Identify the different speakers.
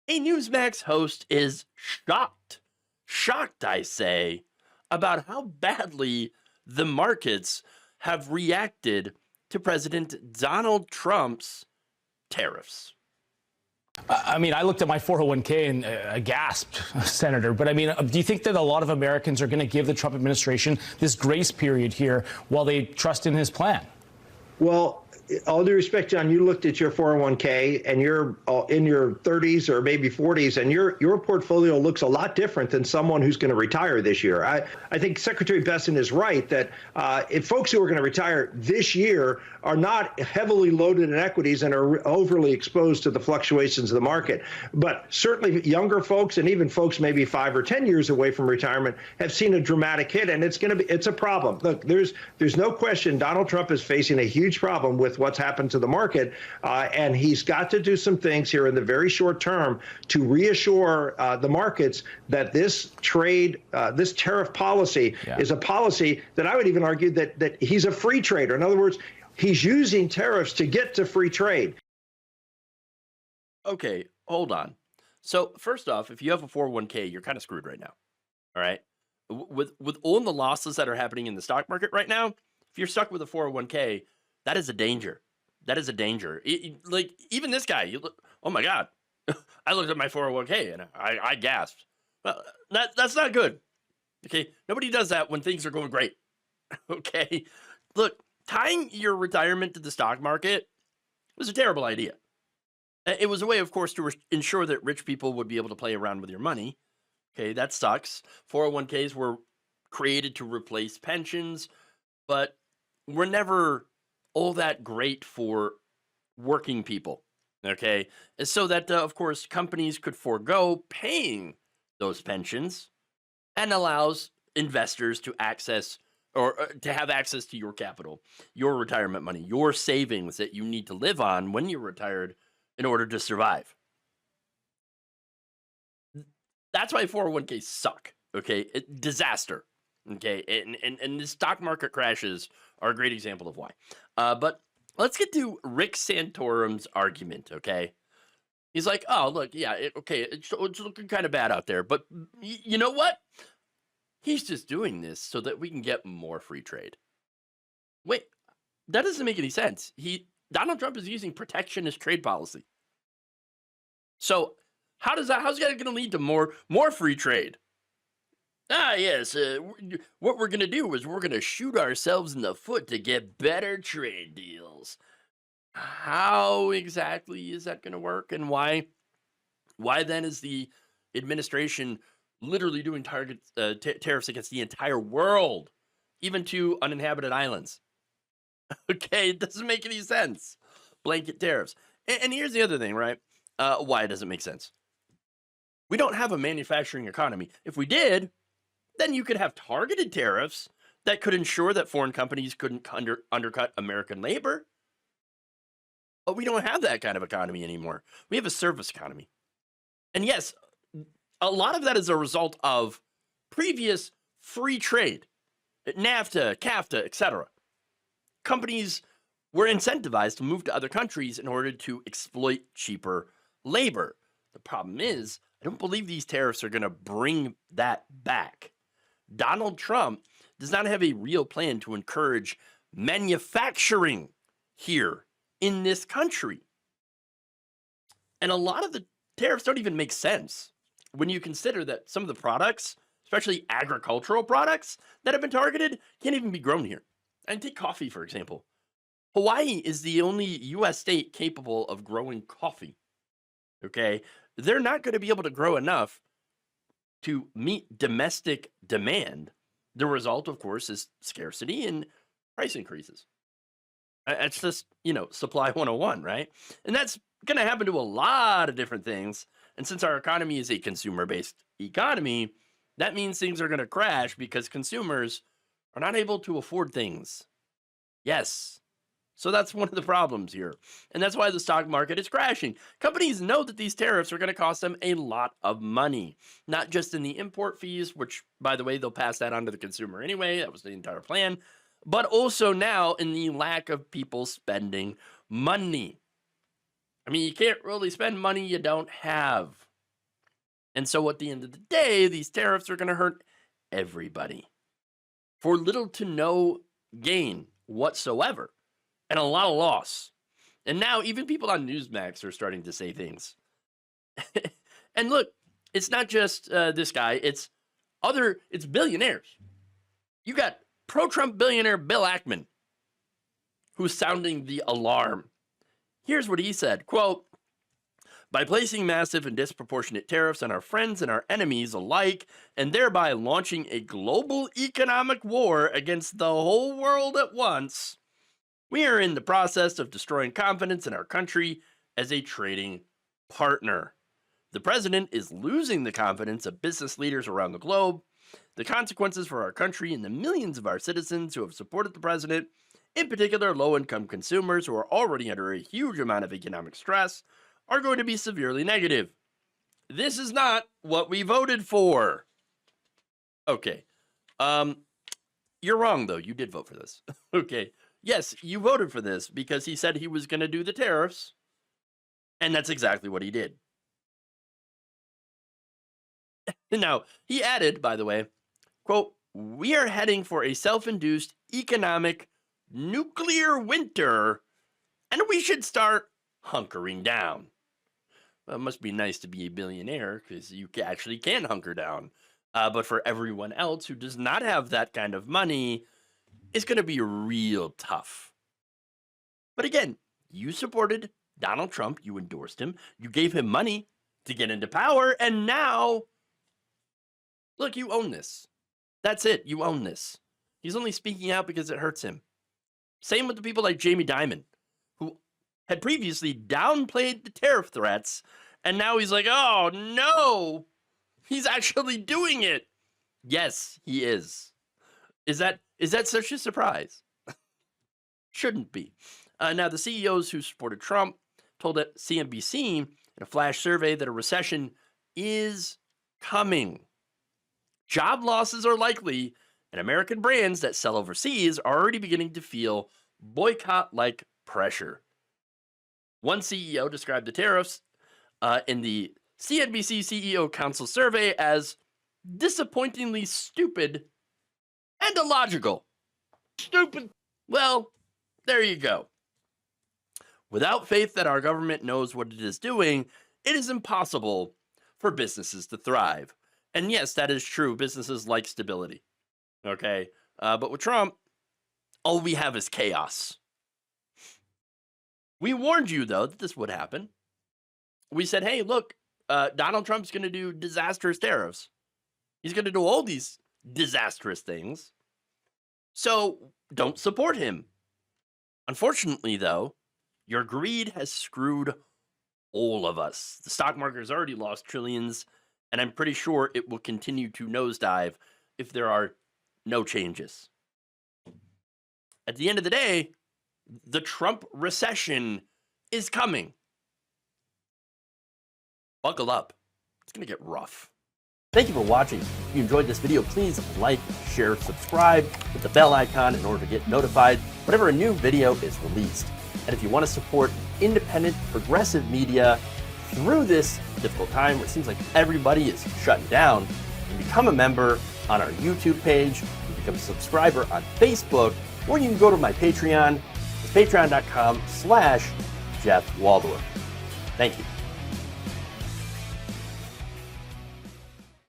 Speaker 1: A Newsmax host is shocked, I say, about how badly the markets have reacted to President Donald Trump's tariffs.
Speaker 2: I mean, I looked at my 401k and gasped, Senator. But I mean, do you think that a lot of Americans are going to give the Trump administration this grace period here while they trust in his plan?
Speaker 3: Well, all due respect, John, you looked at your 401k and you're in your 30s or maybe 40s, and your portfolio looks a lot different than someone who's going to retire this year. I think Secretary Besson is right that if folks who are going to retire this year are not heavily loaded in equities and are overly exposed to the fluctuations of the market, but certainly younger folks and even folks maybe 5 or 10 years away from retirement have seen a dramatic hit, and it's a problem. Look, there's no question Donald Trump is facing a huge problem with what's happened to the market, and he's got to do some things here in the very short term to reassure the markets that this tariff policy is a policy that I would even argue that he's a free trader. In other words, he's using tariffs to get to free trade.
Speaker 1: Okay, hold on. So first off, if you have a 401k, you're kind of screwed right now. All right. With all the losses that are happening in the stock market right now, if you're stuck with a 401k, that is a danger. That is a danger. Like even this guy, oh my God, I looked at my 401k and I gasped. Well, that's not good. Okay, nobody does that when things are going great. Okay, look, tying your retirement to the stock market was a terrible idea. It was a way, of course, to ensure that rich people would be able to play around with your money. Okay, that sucks. 401ks were created to replace pensions, but were never all that great for working people. Okay, so that, of course, companies could forego paying those pensions and allows investors to access or to have access to your capital, your retirement money, your savings that you need to live on when you're retired in order to survive. That's why 401ks suck. Okay, disaster. Okay, and the stock market crashes are a great example of why. But let's get to Rick Santorum's argument. Okay, he's like, oh look, yeah, it's looking kind of bad out there, but you know what? He's just doing this so that we can get more free trade. Wait, that doesn't make any sense. Donald Trump is using protectionist trade policy. So how's that going to lead to more free trade? Yes, what we're going to do is we're going to shoot ourselves in the foot to get better trade deals. How exactly is that going to work, and why then is the administration literally doing tariffs against the entire world, even to uninhabited islands? Okay, it doesn't make any sense. Blanket tariffs. And here's the other thing, right? Why it doesn't make sense. We don't have a manufacturing economy. If we did, then you could have targeted tariffs that could ensure that foreign companies couldn't undercut American labor. But we don't have that kind of economy anymore. We have a service economy. And yes, a lot of that is a result of previous free trade, NAFTA, CAFTA, etc. Companies were incentivized to move to other countries in order to exploit cheaper labor. The problem is, I don't believe these tariffs are going to bring that back. Donald Trump does not have a real plan to encourage manufacturing here in this country. And a lot of the tariffs don't even make sense when you consider that some of the products, especially agricultural products that have been targeted, can't even be grown here. And take coffee, for example. Hawaii is the only U.S. state capable of growing coffee. Okay? They're not going to be able to grow enough to meet domestic demand. The result, of course, is scarcity and price increases. It's just, supply 101, right? And that's going to happen to a lot of different things. And since our economy is a consumer-based economy, that means things are going to crash because consumers are not able to afford things. Yes. So that's one of the problems here. And that's why the stock market is crashing. Companies know that these tariffs are going to cost them a lot of money, not just in the import fees, which, by the way, they'll pass that on to the consumer anyway. That was the entire plan. But also now in the lack of people spending money. I mean, you can't really spend money you don't have. And so at the end of the day, these tariffs are going to hurt everybody for little to no gain whatsoever and a lot of loss. And now even people on Newsmax are starting to say things. And look, it's not just this guy, it's billionaires. You got pro-Trump billionaire Bill Ackman, who's sounding the alarm. Here's what he said, quote, "By placing massive and disproportionate tariffs on our friends and our enemies alike, and thereby launching a global economic war against the whole world at once, we are in the process of destroying confidence in our country as a trading partner. The president is losing the confidence of business leaders around the globe. The consequences for our country and the millions of our citizens who have supported the president, in particular low-income consumers who are already under a huge amount of economic stress, are going to be severely negative. This is not what we voted for." Okay. You're wrong, though. You did vote for this. Okay. Yes, you voted for this because he said he was going to do the tariffs, and that's exactly what he did. Now, he added, by the way, quote, "We are heading for a self-induced economic nuclear winter, and we should start hunkering down." Well, it must be nice to be a billionaire because you actually can hunker down. But for everyone else who does not have that kind of money, it's going to be real tough. But again, you supported Donald Trump. You endorsed him. You gave him money to get into power. And now, look, you own this. That's it. You own this. He's only speaking out because it hurts him. Same with the people like Jamie Dimon, who had previously downplayed the tariff threats, and now he's like, oh no, he's actually doing it. Yes, he is. Is that such a surprise? Shouldn't be. Now, the CEOs who supported Trump told CNBC in a flash survey that a recession is coming. Job losses are likely, and American brands that sell overseas are already beginning to feel boycott-like pressure. One CEO described the tariffs in the CNBC CEO Council survey as disappointingly stupid and illogical. Stupid. Well, there you go. Without faith that our government knows what it is doing, it is impossible for businesses to thrive. And yes, that is true. Businesses like stability. Okay? But with Trump, all we have is chaos. We warned you, though, that this would happen. We said, hey, look, Donald Trump's going to do disastrous tariffs. He's going to do all these disastrous things. So don't support him. Unfortunately, though, your greed has screwed all of us. The stock market has already lost trillions, and I'm pretty sure it will continue to nosedive if there are no changes. At the end of the day, the Trump recession is coming. Buckle up. It's going to get rough. Thank you for watching. If you enjoyed this video, please like, share, subscribe, hit the bell icon in order to get notified whenever a new video is released. And if you want to support independent, progressive media through this difficult time where it seems like everybody is shutting down, you can become a member on our YouTube page, you can become a subscriber on Facebook, or you can go to my Patreon. It's patreon.com/Jeff Waldorf. Thank you.